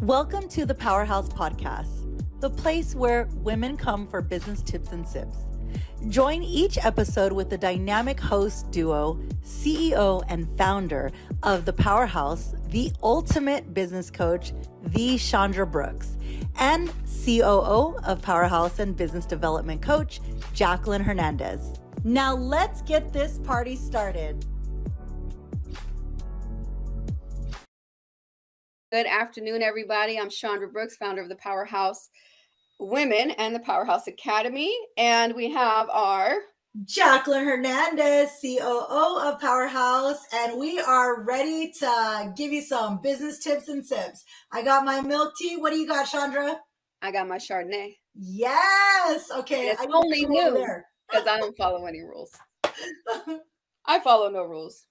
Welcome to the Powerhouse Podcast, the place where women come for business tips and sips. Join each episode with the dynamic host duo, CEO and founder of the Powerhouse, the ultimate business coach, the Chandra Brooks, and COO of Powerhouse and business development coach, Jacqueline Hernandez. Now let's get this party started. Good afternoon, everybody. I'm Chandra Brooks, founder of the Powerhouse Women and the Powerhouse Academy. And we have our Jacqueline Hernandez, COO of Powerhouse, and we are ready to give you some business tips and tips. I got my milk tea. What do you got, Chandra? I got my Chardonnay. Yes. Okay. And it's only new because I don't follow any rules. I follow no rules.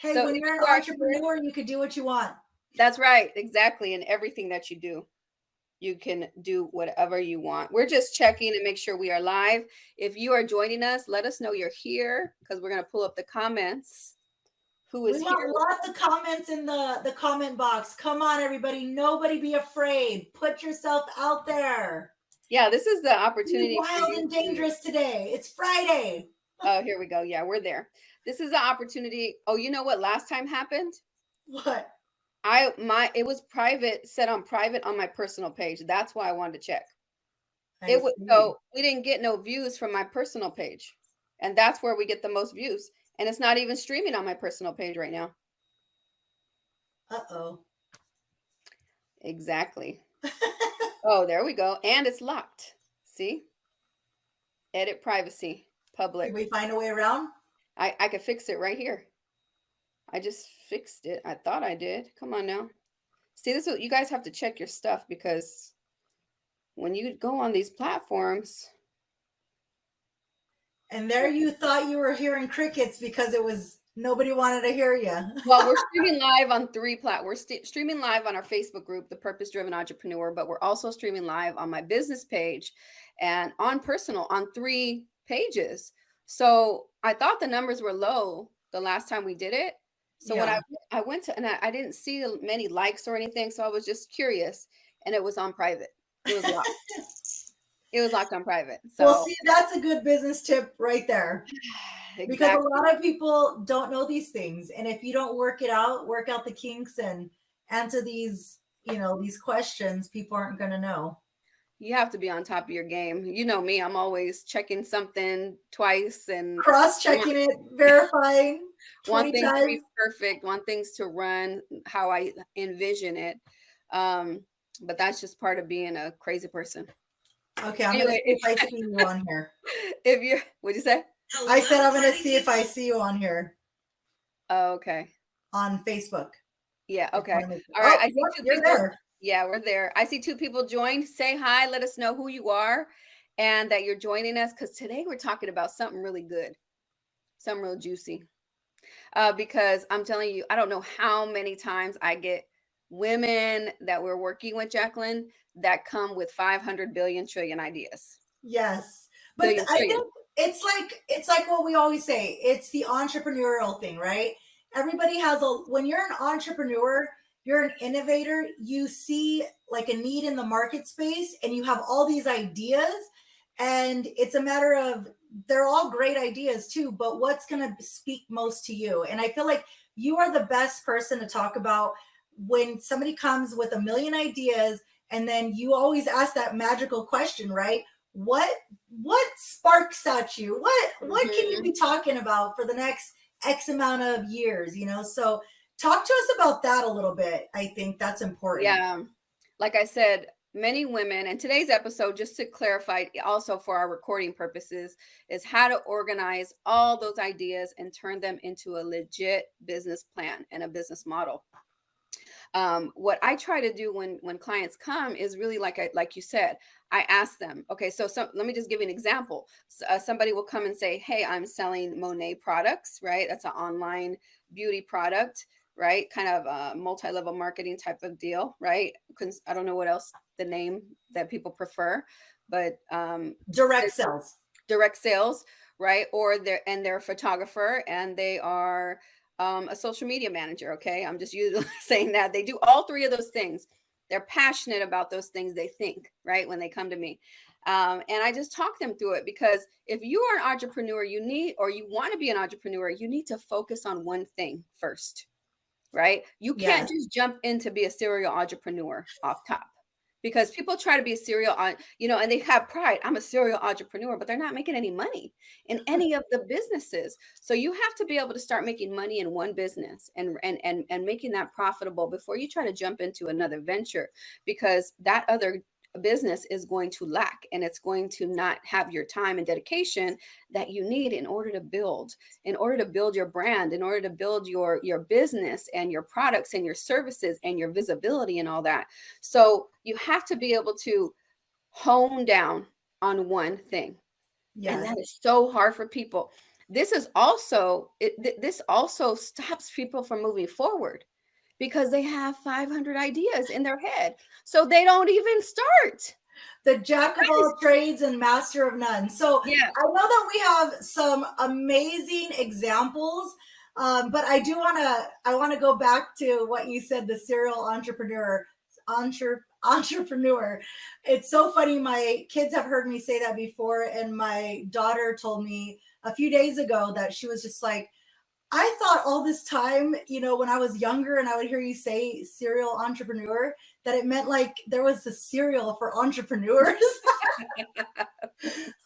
Hey, so when you're an entrepreneur, you can do what you want. That's right. Exactly. And everything that you do, you can do whatever you want. We're just checking to make sure we are live. If you are joining us, let us know you're here because we're going to pull up the comments. Who is here? We want lots of comments in the comment box. Come on, everybody. Nobody be afraid. Put yourself out there. Yeah, this is the opportunity. Be wild and dangerous today. It's Friday. Oh, here we go. Yeah, we're there. This is the opportunity. Oh, you know what last time happened? What? It was private, set on private on my personal page. That's why I wanted to check. So we didn't get no views from my personal page. And that's where we get the most views. And it's not even streaming on my personal page right now. Uh-oh. Exactly. Oh, there we go. And it's locked. See? Edit privacy. Public. Did we find a way around? I could fix it right here. I just fixed it. I thought I did. Come on now. See, this is what you guys have to check your stuff because when you go on these platforms. And there you thought you were hearing crickets because nobody wanted to hear you. Well, we're streaming live on three platforms. We're streaming live on our Facebook group, The Purpose Driven Entrepreneur, but we're also streaming live on my business page and on personal on 3 pages. So I thought the numbers were low the last time we did it. So when I went to, and I didn't see many likes or anything. So I was just curious and it was on private. It was locked. It was locked on private. So well, see, that's a good business tip right there. Exactly. Because a lot of people don't know these things. And if you don't work out the kinks and answer these, these questions, people aren't going to know. You have to be on top of your game. You know me, I'm always checking something twice and cross-checking it, verifying. One thing to be perfect, one thing's to run how I envision it. But that's just part of being a crazy person. Okay, I'm going to see if I see you on here. What'd you say? I said I'm going to see if I see you on here. Oh, okay. On Facebook. Yeah, okay. All right. I see you're there. Yeah, we're there. I see 2 people joined. Say hi. Let us know who you are and that you're joining us because today we're talking about something really good, something real juicy. Because I'm telling you, I don't know how many times I get women that we're working with, Jacqueline, that come with 500 billion trillion ideas. Yes. But I think it's like what we always say. It's the entrepreneurial thing, right? Everybody has when you're an entrepreneur, you're an innovator, you see like a need in the market space and you have all these ideas and it's a matter of they're all great ideas too, but what's going to speak most to you? And I feel like you are the best person to talk about when somebody comes with a million ideas and then you always ask that magical question, right? What sparks at you? What can you be talking about for the next X amount of years, So talk to us about that a little bit. I think that's important. Yeah. Like I said, many women, and today's episode, just to clarify, also for our recording purposes, is how to organize all those ideas and turn them into a legit business plan and a business model. What I try to do when clients come is really like you said, I ask them, okay, so let me just give you an example. Somebody will come and say, hey, I'm selling Monet products, right? That's an online beauty product, right? Kind of a multi-level marketing type of deal, right? I don't know what else the name that people prefer, but direct sales, right? Or they're a photographer and they are a social media manager. Okay. I'm just saying that they do all 3 of those things. They're passionate about those things they think, right? When they come to me. And I just talk them through it, because if you are an entrepreneur, or you want to be an entrepreneur, you need to focus on one thing first, right? You can't Yes. just jump in to be a serial entrepreneur off top, because people try to be a serial on, and they have pride. I'm a serial entrepreneur, but they're not making any money in any of the businesses. So you have to be able to start making money in one business and making that profitable before you try to jump into another venture, because that other business is going to lack, and it's going to not have your time and dedication that you need in order to build your brand, in order to build your business and your products and your services and your visibility and all that. So you have to be able to hone down on one thing. And Yes. that is so hard for people. This also stops people from moving forward, because they have 500 ideas in their head. So they don't even start. The jack of all trades and master of none. So Yeah. I know that we have some amazing examples, but I want to go back to what you said, the serial entrepreneur. Entrepreneur. It's so funny. My kids have heard me say that before, and my daughter told me a few days ago that she was just like, I thought all this time, when I was younger and I would hear you say serial entrepreneur, that it meant like there was a cereal for entrepreneurs.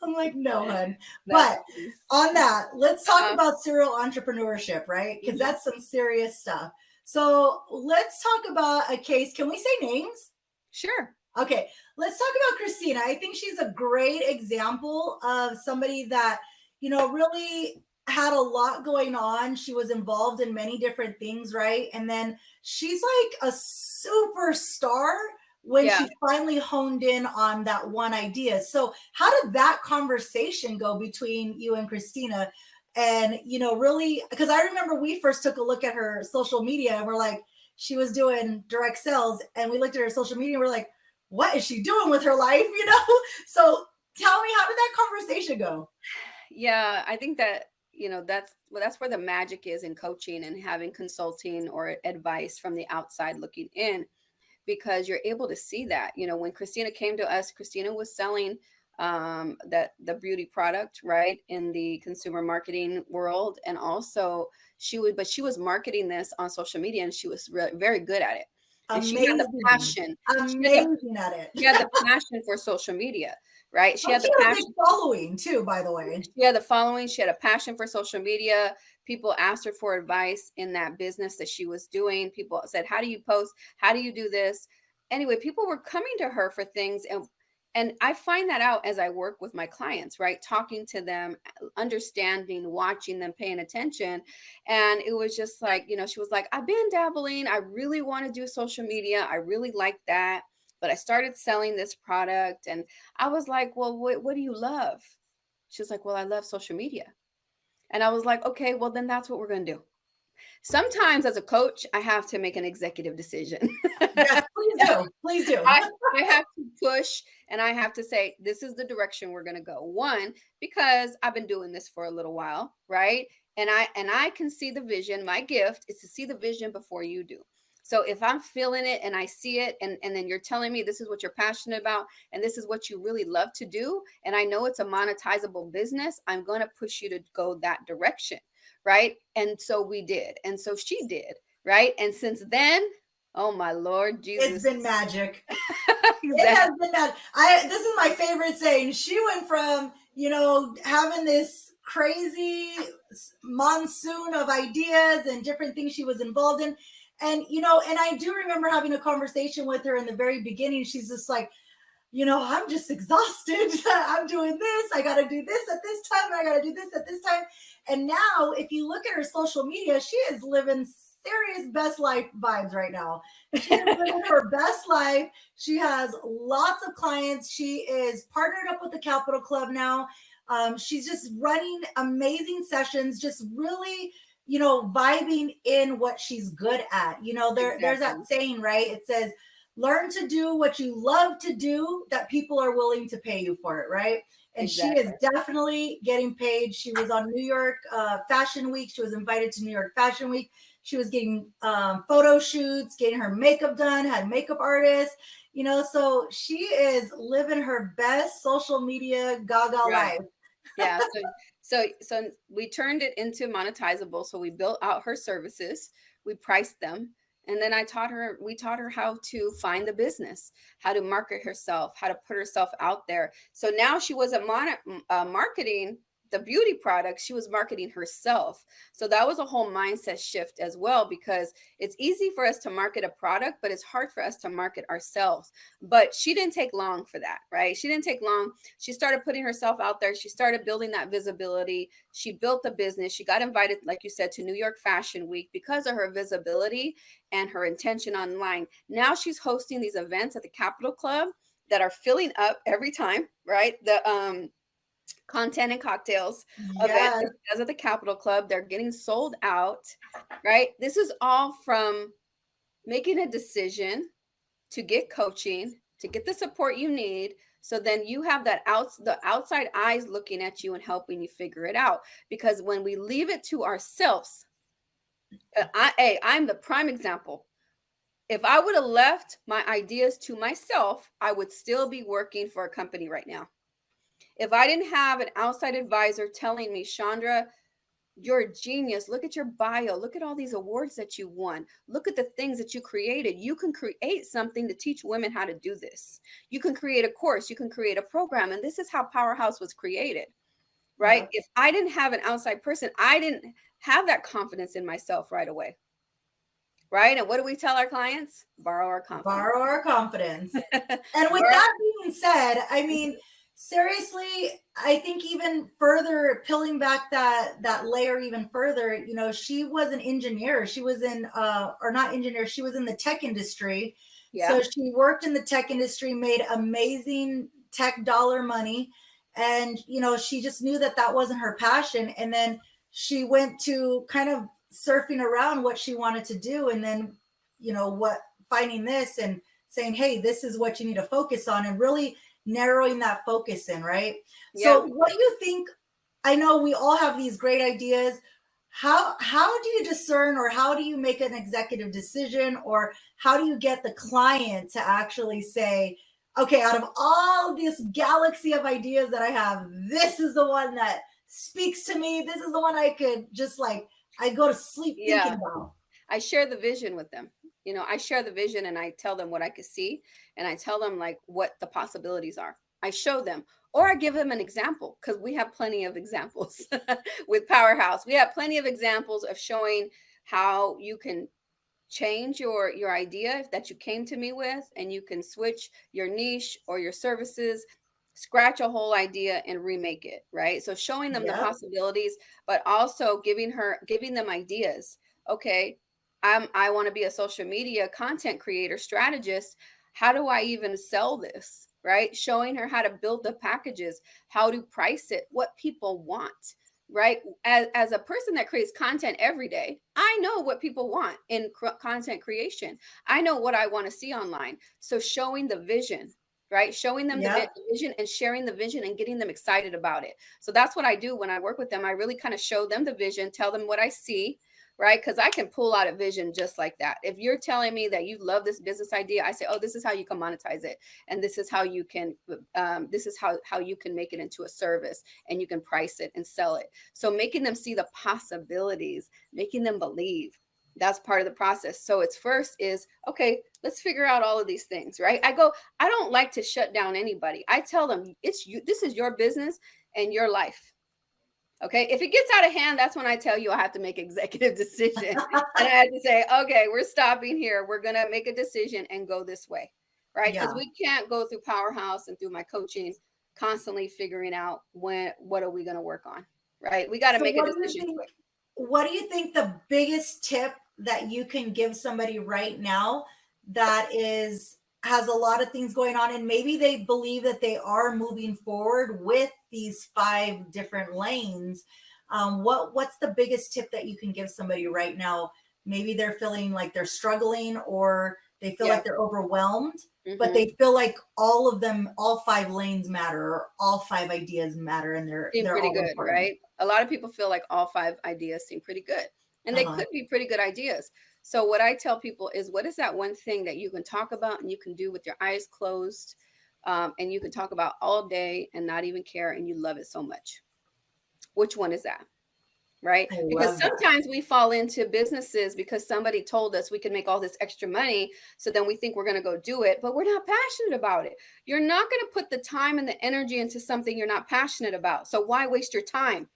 I'm like, no, hun. But on that, let's talk about serial entrepreneurship, right? Because that's some serious stuff. So let's talk about a case. Can we say names? Sure. Okay, let's talk about Christina. I think she's a great example of somebody that, really had a lot going on. She was involved in many different things, right? And then she's like a superstar when she finally honed in on that one idea. So how did that conversation go between you and Christina? And, really, because I remember we first took a look at her social media and we're like, she was doing direct sales, and we looked at her social media and we're like, what is she doing with her life? So tell me, how did that conversation go? Yeah, I think that, that's where the magic is in coaching and having consulting or advice from the outside looking in, because you're able to see that. When Christina came to us, Christina was selling the beauty product, right, in the consumer marketing world. And also she was marketing this on social media, and she was very good at it. And she had the passion. Amazing at it. She had the passion for social media, right? She had the passion. Big following too, by the way. She had the following. She had a passion for social media. People asked her for advice in that business that she was doing. People said, how do you post? How do you do this? Anyway, people were coming to her for things. And I find that out as I work with my clients, right? Talking to them, understanding, watching them, paying attention. And it was just like, she was like, I've been dabbling. I really want to do social media. I really like that. But I started selling this product. And I was like, well, what do you love? She was like, well, I love social media. And I was like, okay, well, then that's what we're going to do. Sometimes as a coach, I have to make an executive decision. Yes, please do. Please do. I have to push, and I have to say, this is the direction we're going to go. One, because I've been doing this for a little while, right? And I can see the vision. My gift is to see the vision before you do. So if I'm feeling it and I see it, and then you're telling me this is what you're passionate about, and this is what you really love to do, and I know it's a monetizable business, I'm going to push you to go that direction, right? And so we did. And so she did, right? And since then, oh my Lord Jesus. It's been magic. Exactly. It has been magic. This is my favorite saying. She went from, having this crazy monsoon of ideas and different things she was involved in. And, and I do remember having a conversation with her in the very beginning. She's just like, I'm just exhausted. I'm doing this. I got to do this at this time. I got to do this at this time. And now if you look at her social media, she is living serious best life vibes right now. She's living her best life. She has lots of clients. She is partnered up with the Capital Club now. She's just running amazing sessions, just really, vibing in what she's good at. There's that saying, right? It says, learn to do what you love to do that people are willing to pay you for it, right? And she is definitely getting paid. She was on New York Fashion Week. She was invited to New York Fashion Week. She was getting photo shoots, getting her makeup done, had makeup artists, so she is living her best social media gaga Right. life. Yeah. So we turned it into monetizable. So we built out her services, we priced them, and then we taught her how to find the business, how to market herself, how to put herself out there. So now she wasn't marketing the beauty products, she was marketing herself. So that was a whole mindset shift as well, because it's easy for us to market a product, but it's hard for us to market ourselves. But she didn't take long for that, right? She didn't take long. She started putting herself out there. She started building that visibility. She built the business. She got invited, like you said, to New York Fashion Week because of her visibility and her intention online. Now she's hosting these events at the Capitol Club that are filling up every time, right? The content and cocktails event Yes. that she does at the Capitol Club. They're getting sold out, right? This is all from making a decision to get coaching, to get the support you need. So then you have the outside eyes looking at you and helping you figure it out. Because when we leave it to ourselves, I'm the prime example. If I would have left my ideas to myself, I would still be working for a company right now. If I didn't have an outside advisor telling me, Chandra, you're a genius. Look at your bio. Look at all these awards that you won. Look at the things that you created. You can create something to teach women how to do this. You can create a course. You can create a program. And this is how Powerhouse was created, right? Yep. If I didn't have an outside person, I didn't have that confidence in myself right away, right? And what do we tell our clients? Borrow our confidence. Borrow our confidence. And with that being said, I mean, seriously, I think even further peeling back that layer even further, she was an engineer. She was in or not engineer, she was in the tech industry. Yeah. So she worked in the tech industry, made amazing tech dollar money, and she just knew that wasn't her passion. And then she went to kind of surfing around what she wanted to do, and then what finding this and saying, hey, this is what you need to focus on, and really narrowing that focus in, right? Yeah. So what do you think? I know we all have these great ideas. How do you discern, or how do you make an executive decision, or how do you get the client to actually say, okay, out of all this galaxy of ideas that I have, this is the one that speaks to me. This is the one I could just I go to sleep thinking about. I share the vision with them. I share the vision and I tell them what I could see, and I tell them like what the possibilities are. I show them, or I give them an example, because we have plenty of examples with Powerhouse. We have plenty of examples of showing how you can change your idea that you came to me with, and you can switch your niche or your services, scratch a whole idea and remake it, right? So showing them the possibilities, but also giving them ideas. Okay, I want to be a social media content creator strategist. How do I even sell this? Right? Showing her how to build the packages, how to price it, what people want, right? As a person that creates content every day, I know what people want in content creation. I know what I want to see online. So showing the vision, right? Showing them the vision and sharing the vision and getting them excited about it. So that's what I do when I work with them. I really kind of show them the vision, tell them what I see, right? Because I can pull out a vision just like that. If you're telling me that you love this business idea, I say, oh, this is how you can monetize it, and this is how you can this is how you can make it into a service, and you can price it and sell it. So making them see the possibilities, making them believe, that's part of the process. So it's first is, okay, let's figure out all of these things, right? I don't like to shut down anybody. I tell them, it's you, this is your business and your life. Okay. If it gets out of hand, that's when I tell you I have to make executive decision. And I have to say, okay, we're stopping here. We're going to make a decision and go this way. Right. Because we can't go through Powerhouse and through my coaching constantly figuring out what are we going to work on. Right. We got to make a decision quick. What do you think the biggest tip that you can give somebody right now that has a lot of things going on, and maybe they believe that they are moving forward with these 5 different lanes? What's the biggest tip that you can give somebody right now? Maybe they're feeling like they're struggling, or they feel like they're overwhelmed, but they feel like all 5 lanes matter, or all 5 ideas matter, and they're pretty all good, important. Right? A lot of people feel like all 5 ideas seem pretty good. And they could be pretty good ideas. So what I tell people is, what is that one thing that you can talk about and you can do with your eyes closed, and you can talk about all day and not even care, and you love it so much? Which one is that? Right? Because sometimes we fall into businesses because somebody told us we can make all this extra money. So then we think we're going to go do it, but we're not passionate about it. You're not going to put the time and the energy into something you're not passionate about. So why waste your time?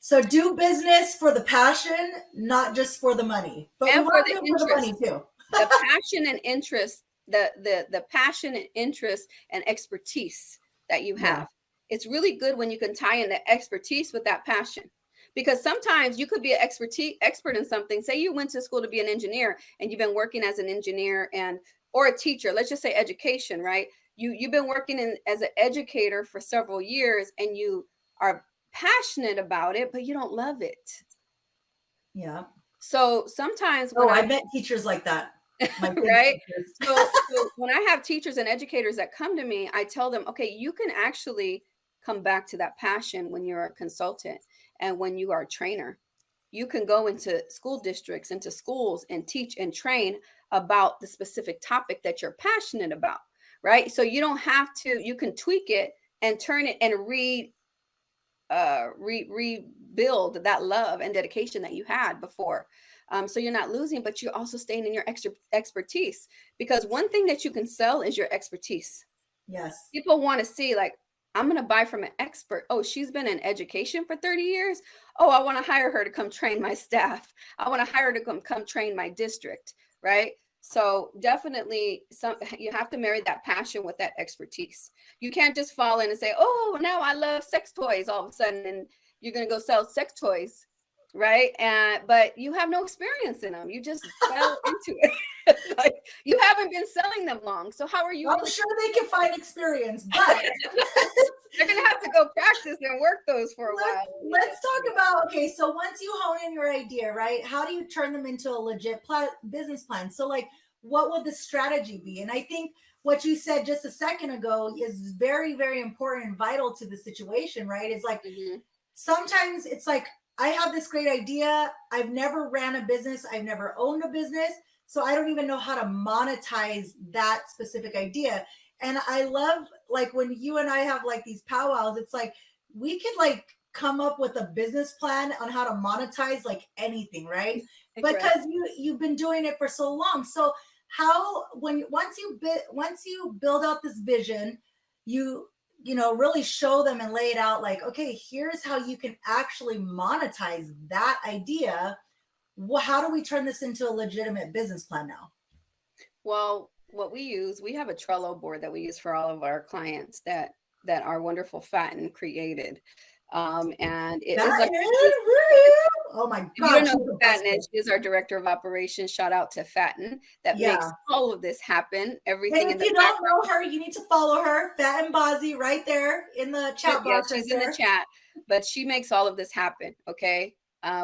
So do business for the passion, not just for the money, but and we for want to the do it for the money interest. too. The passion and interest, the passion and interest and expertise that you have. Yeah. It's really good when you can tie in the expertise with that passion. Because sometimes you could be an expert in something. Say you went to school to be an engineer and you've been working as an engineer or a teacher. Let's just say education, right? You've been working as an educator for several years and you are passionate about it, but you don't love it. Yeah. So sometimes when I met teachers like that. Right? So when I have teachers and educators that come to me, I tell them, okay, you can actually come back to that passion when you're a consultant and when you are a trainer. You can go into school districts, into schools, and teach and train about the specific topic that you're passionate about, right? So you don't have to, you can tweak it and turn it and rebuild that love and dedication that you had before. So you're not losing, but you're also staying in your extra expertise, because one thing that you can sell is your expertise. Yes. People want to see, like, I'm going to buy from an expert. Oh, she's been in education for 30 years. Oh, I want to hire her to come train my staff. I want to hire her to come train my district, right? So definitely you have to marry that passion with that expertise. You can't just fall in and say, oh, now I love sex toys all of a sudden, and you're going to go sell sex toys, right? But you have no experience in them. You just fell into it. Like, you haven't been selling them long. So how are you? I'm sure they can find experience, but they're going to have to go practice and work those for a while. Let's talk about, okay, so once you hone in your idea, right, how do you turn them into a legit business plan? So like, what would the strategy be? And I think what you said just a second ago is very, very important and vital to the situation, right? It's like, sometimes it's like, I have this great idea. I've never ran a business. I've never owned a business. So I don't even know how to monetize that specific idea. And I love, like, when you and I have like these powwows, it's like we could like come up with a business plan on how to monetize like anything, right? Because you've been doing it for so long. So how, once you build out this vision, you really show them and lay it out, like, okay, here's how you can actually monetize that idea. Well, how do we turn this into a legitimate business plan now? Well, what we have a Trello board that we use for all of our clients that our wonderful Fatten created. And it is like, oh my God. If you don't know who Fatten is, she is our director of operations. Shout out to Fatten that makes all of this happen. Everything. And if you don't know her, you need to follow her, Fatten Bazzi, right there in the chat box. Yeah, she's in the chat, but she makes all of this happen. Okay.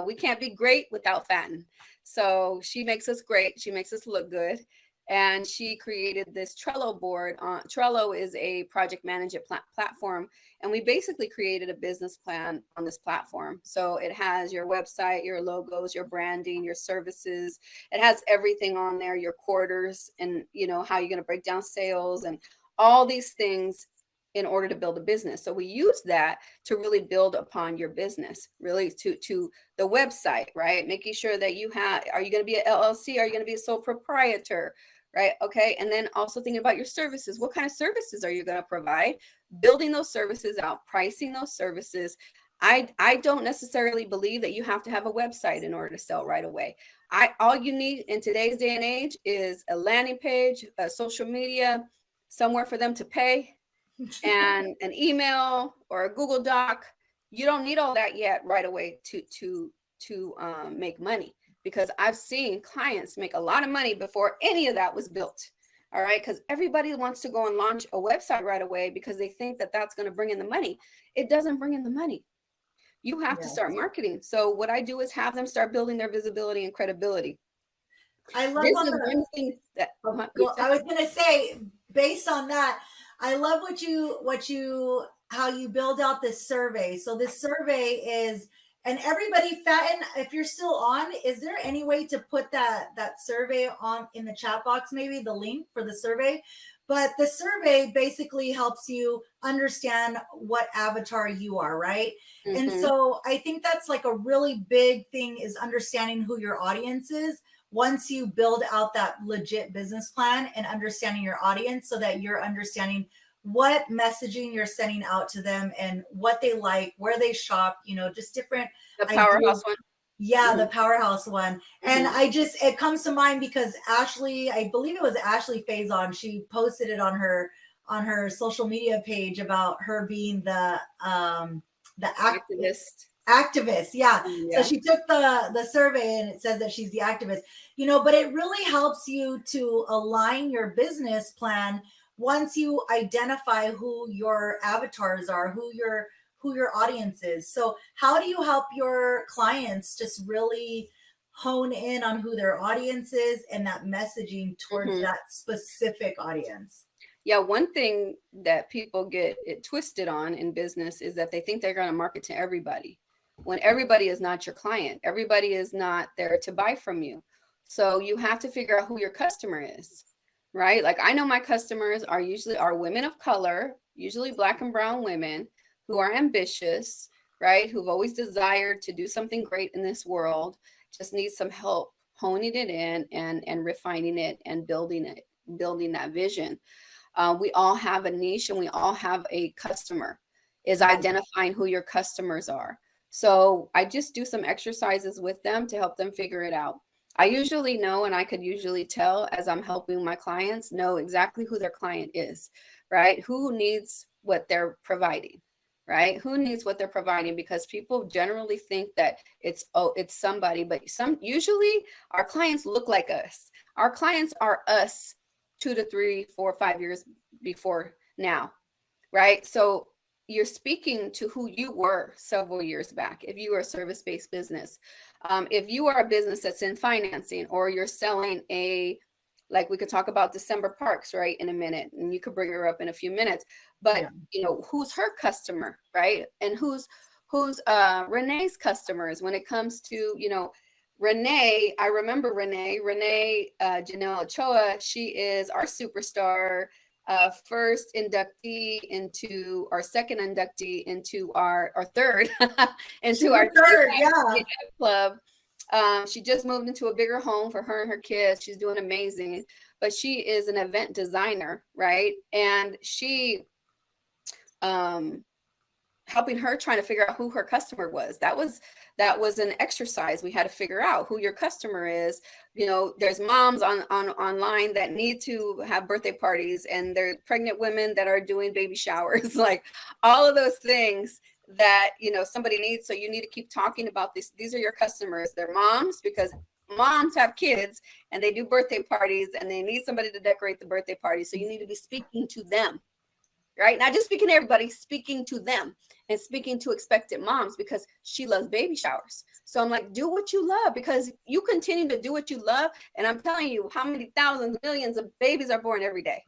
We can't be great without Fatten. So she makes us great. She makes us look good. And she created this Trello board. Trello is a project management platform. And we basically created a business plan on this platform. So it has your website, your logos, your branding, your services. It has everything on there, your quarters, and how you're going to break down sales and all these things in order to build a business. So we use that to really build upon your business, really to the website, right? Making sure that are you going to be an LLC? Are you going to be a sole proprietor? Right. Okay. And then also thinking about your services. What kind of services are you going to provide? Building those services out, pricing those services. I don't necessarily believe that you have to have a website in order to sell right away. All you need in today's day and age is a landing page, a social media, somewhere for them to pay, and an email or a Google Doc. You don't need all that yet right away to make money, because I've seen clients make a lot of money before any of that was built. All right. Because everybody wants to go and launch a website right away because they think that that's going to bring in the money. It doesn't bring in the money. You have to start marketing. So what I do is have them start building their visibility and credibility. I love one thing that I was going to say, based on that, I love how you build out this survey. So this survey is And everybody, Fatin, if you're still on, is there any way to put that survey on in the chat box, maybe the link for the survey? But the survey basically helps you understand what avatar you are, right? Mm-hmm. And so I think that's like a really big thing, is understanding who your audience is once you build out that legit business plan and understanding your audience, so that you're understanding what messaging you're sending out to them and what they like, where they shop, just different. The powerhouse one. Yeah, mm-hmm. The powerhouse one. And Mm-hmm. it comes to mind because Ashley, I believe it was Ashley Faison, she posted it on her social media page about her being the activist. Yeah. So she took the survey and it says that she's the activist, but it really helps you to align your business plan once you identify who your avatars are, who your audience is. So how do you help your clients just really hone in on who their audience is and that messaging towards that specific audience? Yeah, one thing that people get it twisted on in business is that they think they're going to market to everybody, when everybody is not your client. Everybody is not there to buy from you. So you have to figure out who your customer is, right? Like, I know my customers are usually women of color, usually Black and brown women who are ambitious, right? Who've always desired to do something great in this world, just need some help honing it in and refining it and building that vision. We all have a niche and we all have a customer, is identifying who your customers are. So I just do some exercises with them to help them figure it out. I usually know, and I could usually tell as I'm helping my clients know exactly who their client is, right? Who needs what they're providing, right? Who needs what they're providing? Because people generally think that it's somebody, but usually our clients look like us. Our clients are us 2 to 3, 4, 5 years before now, right? So you're speaking to who you were several years back. If you are a service-based business, if you are a business that's in financing, or you're selling like we could talk about December Parks, right, in a minute, and you could bring her up in a few minutes, but who's her customer, right? And who's Renee's customers when it comes to, Renee. I remember Renee Janelle Ochoa. She is our superstar, first inductee into our second inductee into our third into our third club. She just moved into a bigger home for her and her kids. She's doing amazing, but she is an event designer, right? And she helping her trying to figure out who her customer was. That was an exercise. We had to figure out who your customer is. There's moms online that need to have birthday parties, and there's pregnant women that are doing baby showers, like all of those things that, somebody needs. So you need to keep talking about this. These are your customers. They're moms, because moms have kids and they do birthday parties and they need somebody to decorate the birthday party. So you need to be speaking to them, right? Not just speaking to everybody, speaking to them, and speaking to expectant moms, because she loves baby showers. So I'm like, do what you love, because you continue to do what you love. And I'm telling you, how many thousands, millions of babies are born every day.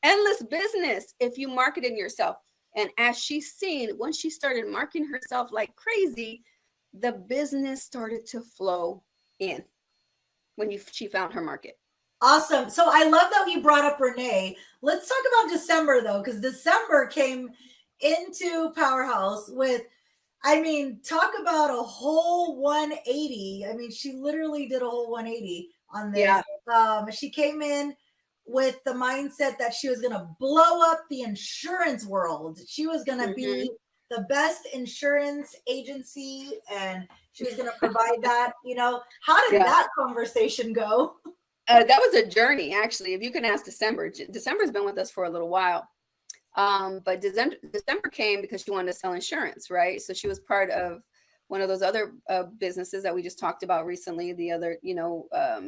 Endless business if you market it yourself. And as she's seen, once she started marketing herself like crazy, the business started to flow in when she found her market. Awesome. So I love that you brought up Renee. Let's talk about December, though, because December came into Powerhouse with, talk about a whole 180. She literally did a whole 180 on this. Yeah. She came in with the mindset that she was going to blow up the insurance world. She was going to be the best insurance agency, and she was going to provide that. How did that conversation go? That was a journey, actually. If you can ask December. December's been with us for a little while. But December came because she wanted to sell insurance, right? So she was part of one of those other businesses that we just talked about recently, the other,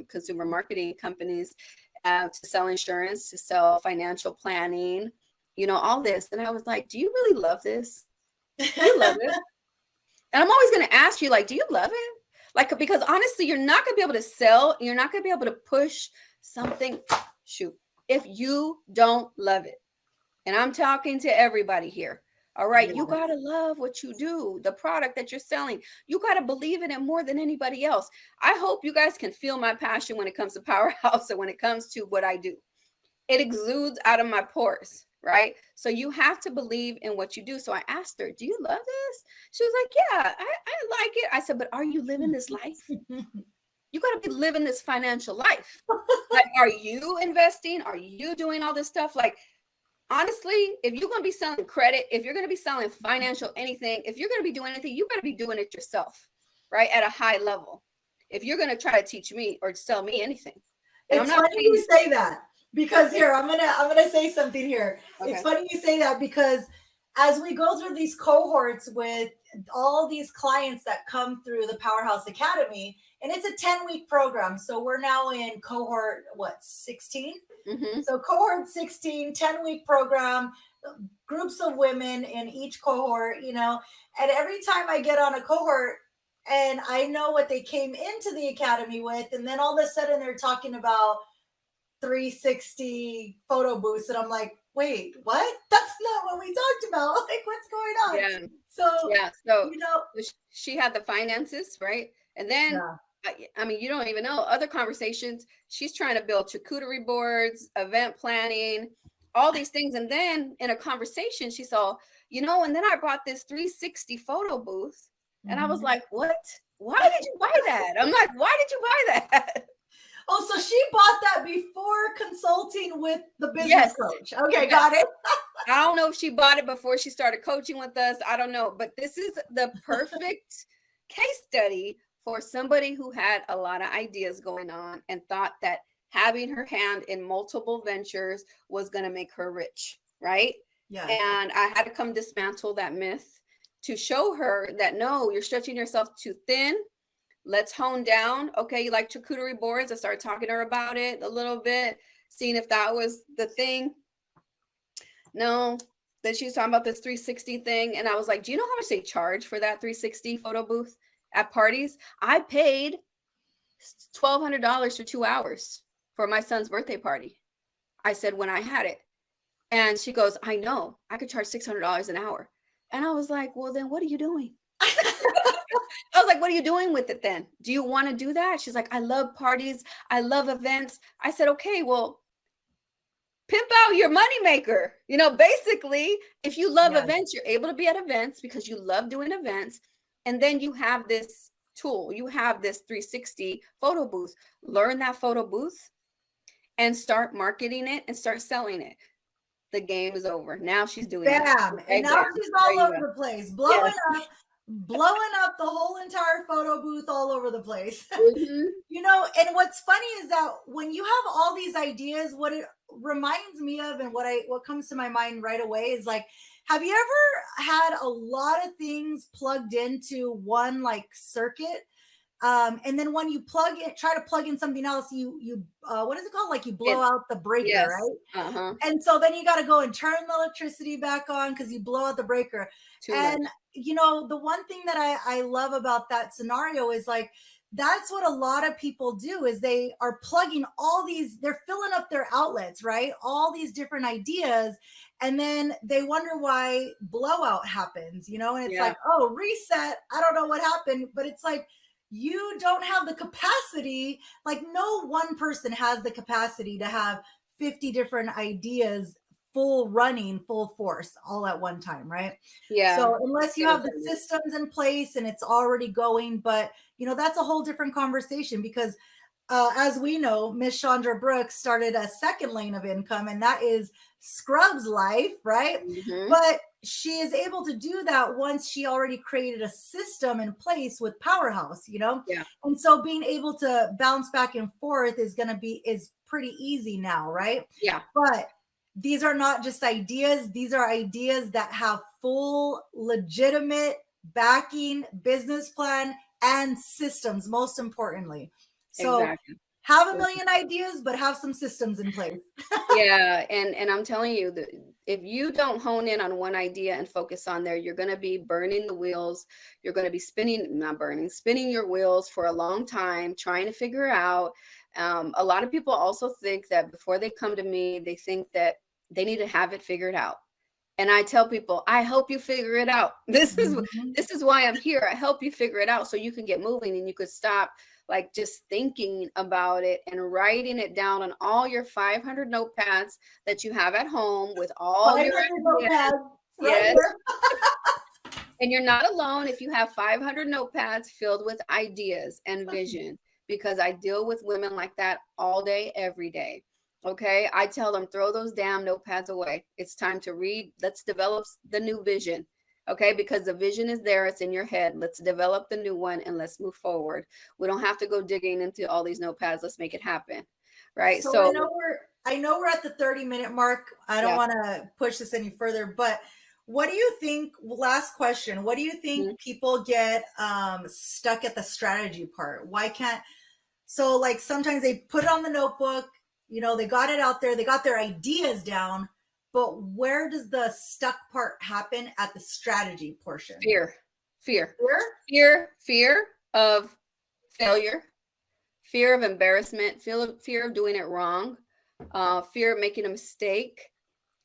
consumer marketing companies, to sell insurance, to sell financial planning, all this. And I was like, do you really love this? Do you love it? And I'm always going to ask you, like, do you love it? Like, because honestly, you're not going to be able to sell. You're not going to be able to push something, if you don't love it. And I'm talking to everybody here. All right. You Yes. got to love what you do, the product that you're selling. You got to believe in it more than anybody else. I hope you guys can feel my passion when it comes to Powerhouse and when it comes to what I do. It exudes out of my pores, right? So you have to believe in what you do. So I asked her, do you love this? She was like, yeah, I like it. I said, but are you living this life? You got to be living this financial life. Like, are you investing? Are you doing all this stuff? Like, honestly, if you're going to be selling credit, if you're going to be selling financial anything, if you're going to be doing anything, you got to be doing it yourself, right? At a high level. If you're going to try to teach me or sell me anything. And It's funny you say that, because here I'm gonna say something here. Okay. It's funny you say that, because as we go through these cohorts with all these clients that come through the Powerhouse Academy, and it's a 10-week program. So we're now in cohort, 16? Mm-hmm. So cohort 16, 10-week program, groups of women in each cohort, and every time I get on a cohort and I know what they came into the academy with, and then all of a sudden they're talking about 360 photo booths, and I'm like, wait, what? That's not what we talked about. Like, what's going on? Yeah. So she had the finances, right? And then I mean, you don't even know other conversations. She's trying to build charcuterie boards, event planning, all these things. And then in a conversation, she saw, and then I bought this 360 photo booth. And I was like, what? Why did you buy that? I'm like, why did you buy that? Oh, so she bought that before consulting with the business coach. Okay, got it. I don't know if she bought it before she started coaching with us. I don't know. But this is the perfect case study for somebody who had a lot of ideas going on and thought that having her hand in multiple ventures was going to make her rich, right? Yeah. And I had to come dismantle that myth to show her that, no, you're stretching yourself too thin. Let's hone down. Okay, you like charcuterie boards? I started talking to her about it a little bit, seeing if that was the thing. No. Then she was talking about this 360 thing. And I was like, do you know how much they charge for that 360 photo booth at parties? I paid $1,200 for 2 hours for my son's birthday party. I said, when I had it. And she goes, I know. I could charge $600 an hour. And I was like, well, then what are you doing? I was like, what are you doing with it then? Do you want to do that? She's like, I love parties. I love events. I said, okay, well, pimp out your moneymaker. Basically, if you love events, you're able to be at events because you love doing events. And then you have this tool. You have this 360 photo booth. Learn that photo booth and start marketing it and start selling it. The game is over. Now she's doing it. And now she's all over the place, blowing up the whole entire photo booth all over the place. Mm-hmm. And what's funny is that when you have all these ideas, what it reminds me of and what comes to my mind right away is like, have you ever had a lot of things plugged into one circuit? And then when you try to plug in something else, you what is it called? Like you blow out the breaker, right? Uh-huh. And so then you got to go and turn the electricity back on because you blow out the breaker. And the one thing that I love about that scenario is that's what a lot of people do is they are plugging they're filling up their outlets, right? All these different ideas. And then they wonder why blowout happens, and it's like, oh, reset. I don't know what happened, but it's like, you don't have the capacity. No one person has the capacity to have 50 different ideas running full force all at one time, right? Yeah. So unless you have the systems in place and it's already going, but that's a whole different conversation because as we know, Miss Chandra Brooks started a second lane of income, and that is Scrubs Life, right? Mm-hmm. But she is able to do that once she already created a system in place with Powerhouse, Yeah. And so being able to bounce back and forth is pretty easy now, right? Yeah. But these are not just ideas. These are ideas that have full, legitimate backing, business plan, and systems, most importantly. So exactly. Have a million ideas, but have some systems in place. Yeah. And I'm telling you that if you don't hone in on one idea and focus on there, you're going to be burning the wheels. You're going to be spinning your wheels for a long time, trying to figure out. A lot of people also think that before they come to me, they think that they need to have it figured out. And I tell people, I help you figure it out. This is why I'm here. I help you figure it out so you can get moving and you could stop like just thinking about it and writing it down on all your 500 notepads that you have at home with all your ideas. Yes. And you're not alone if you have 500 notepads filled with ideas and vision, because I deal with women like that all day, every day. Okay. I tell them, throw those damn notepads away. It's time to read. Let's develop the new vision. Okay. Because the vision is there. It's in your head. Let's develop the new one and let's move forward. We don't have to go digging into all these notepads. Let's make it happen. Right. So I know we're at the 30-minute mark. I don't want to push this any further, but what do you think, last question, what do you think people get stuck at the strategy part? Why can't, so like sometimes they put it on the notebook, you know, they got it out there, they got their ideas down, but where does the stuck part happen at the strategy portion? Fear of failure, fear of embarrassment, fear of doing it wrong, fear of making a mistake.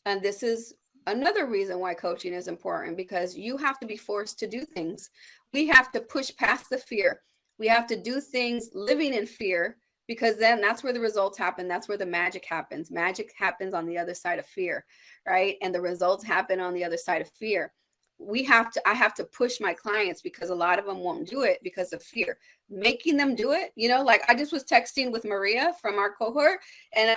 And this is another reason why coaching is important, because you have to be forced to do things. We have to push past the fear. We have to do things living in fear, because then that's where the results happen. That's where the magic happens. Magic happens on the other side of fear, right? And the results happen on the other side of fear. I have to push my clients, because a lot of them won't do it because of fear. Making them do it, you know, like I just was texting with Maria from our cohort and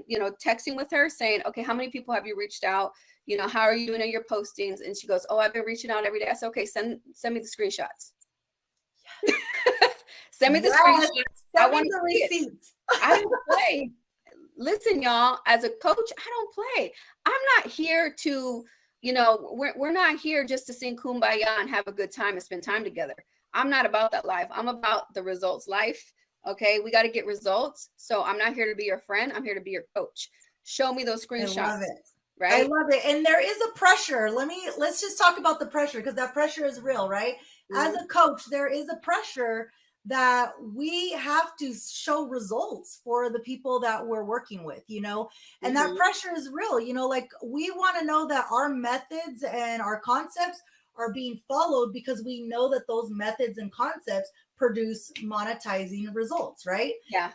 you know, texting with her saying, okay, how many people have you reached out? You know, how are you doing your postings? And she goes, oh, I've been reaching out every day. I said, okay, send me the screenshots. Send me the screenshots. I want the receipts. I don't play. Listen, y'all, as a coach, I don't play. I'm not here to, you know, we're not here just to sing Kumbaya and have a good time and spend time together. I'm not about that life. I'm about the results life. Okay. We got to get results. So I'm not here to be your friend. I'm here to be your coach. Show me those screenshots. I love it. Right. I love it. And there is a pressure. Let's just talk about the pressure, because that pressure is real, right? As a coach, there is a pressure that we have to show results for the people that we're working with, you know, and that pressure is real, you know, like we want to know that our methods and our concepts are being followed, because we know that those methods and concepts produce monetizing results, right?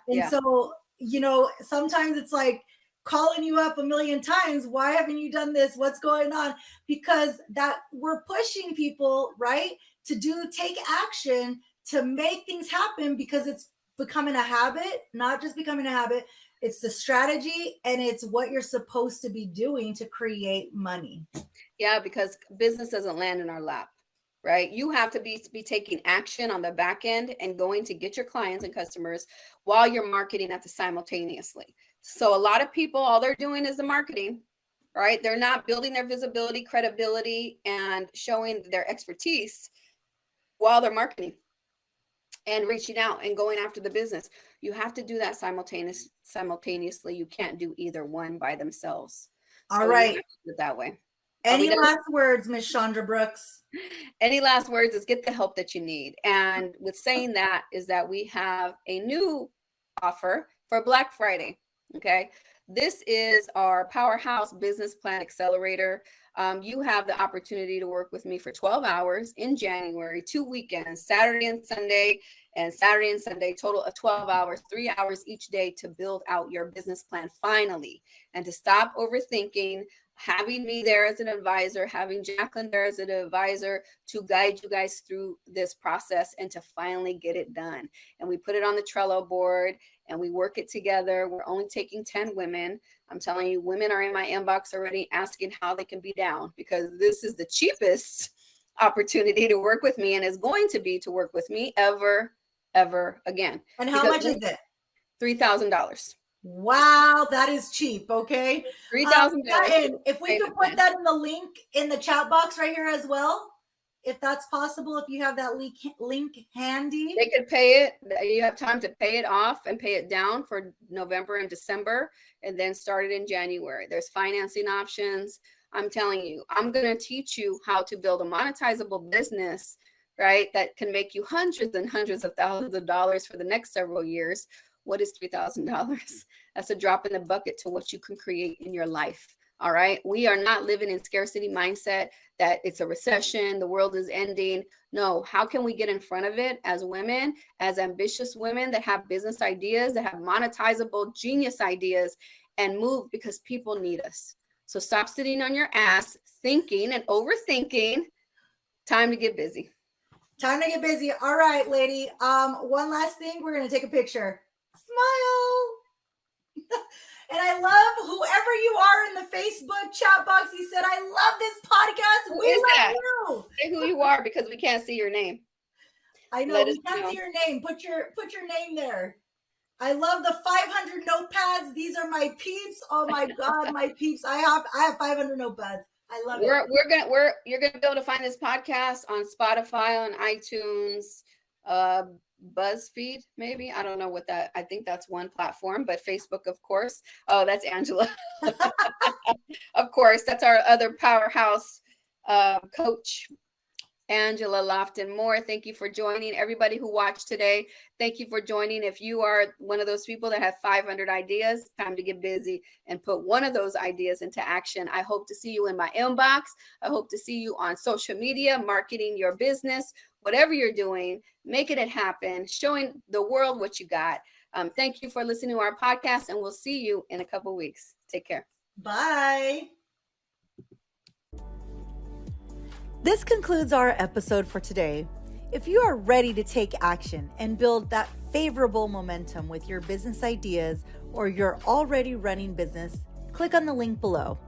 And so, you know, sometimes it's like calling you up a million times. Why haven't you done this? What's going on? Because that we're pushing people, right, to take action, to make things happen, because it's becoming a habit, not just becoming a habit. It's the strategy, and it's what you're supposed to be doing to create money. Yeah, because business doesn't land in our lap, right? You have to be taking action on the back end and going to get your clients and customers while you're marketing at the simultaneously. So a lot of people, all they're doing is the marketing, right? They're not building their visibility, credibility, and showing their expertise while they're marketing and reaching out and going after the business. You have to do that simultaneously. You can't do either one by themselves. All right. You have to do it that way. Any last words, Miss Chandra Brooks? Any last words is get the help that you need. And with saying that is that we have a new offer for Black Friday. Okay. This is our Powerhouse Business Plan Accelerator. You have the opportunity to work with me for 12 hours in January, 2 weekends, Saturday and Sunday, total of 12 hours, 3 hours each day to build out your business plan finally, and to stop overthinking, having me there as an advisor, having Jacqueline there as an advisor to guide you guys through this process and to finally get it done. And we put it on the Trello board and we work it together. We're only taking 10 women. I'm telling you, women are in my inbox already asking how they can be down, because this is the cheapest opportunity to work with me, and is going to be to work with me ever again. And how much is it? $3,000. Wow, that is cheap. Okay. $3,000. If we could put that in the link in the chat box right here as well, if that's possible, if you have that link handy. They could pay it. You have time to pay it off and pay it down for November and December, and then start it in January. There's financing options. I'm telling you, I'm going to teach you how to build a monetizable business, right, that can make you hundreds and hundreds of thousands of dollars for the next several years. What is $3,000? That's a drop in the bucket to what you can create in your life. All right. We are not living in scarcity mindset that it's a recession, the world is ending. No, how can we get in front of it as women, as ambitious women that have business ideas, that have monetizable genius ideas, and move because people need us. So stop sitting on your ass thinking and overthinking. Time to get busy. Time to get busy. All right, lady. One last thing. We're going to take a picture. Smile. And I love whoever you are in the Facebook chat box. He said, I love this podcast. Who is that? You. Say who you are because we can't see your name. I know we can't see your name. Put your name there. I love the 500 notepads. These are my peeps. Oh my God, my peeps. I have 500 notepads. I love it. You're gonna be able to find this podcast on Spotify, on iTunes, BuzzFeed, maybe. I don't know what that. I think that's one platform, but Facebook, of course. Oh, that's Angela. Of course, that's our other powerhouse coach, Angela Lofton Moore. Thank you for joining. Everybody who watched today, thank you for joining. If you are one of those people that have 500 ideas, time to get busy and put one of those ideas into action. I hope to see you in my inbox. I hope to see you on social media, marketing your business, whatever you're doing, making it happen, showing the world what you got. Thank you for listening to our podcast, and we'll see you in a couple weeks. Take care. Bye. This concludes our episode for today. If you are ready to take action and build that favorable momentum with your business ideas or your already running business, click on the link below.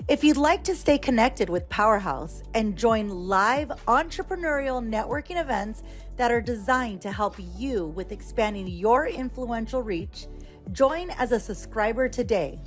If you'd like to stay connected with Powerhouse and join live entrepreneurial networking events that are designed to help you with expanding your influential reach, join as a subscriber today.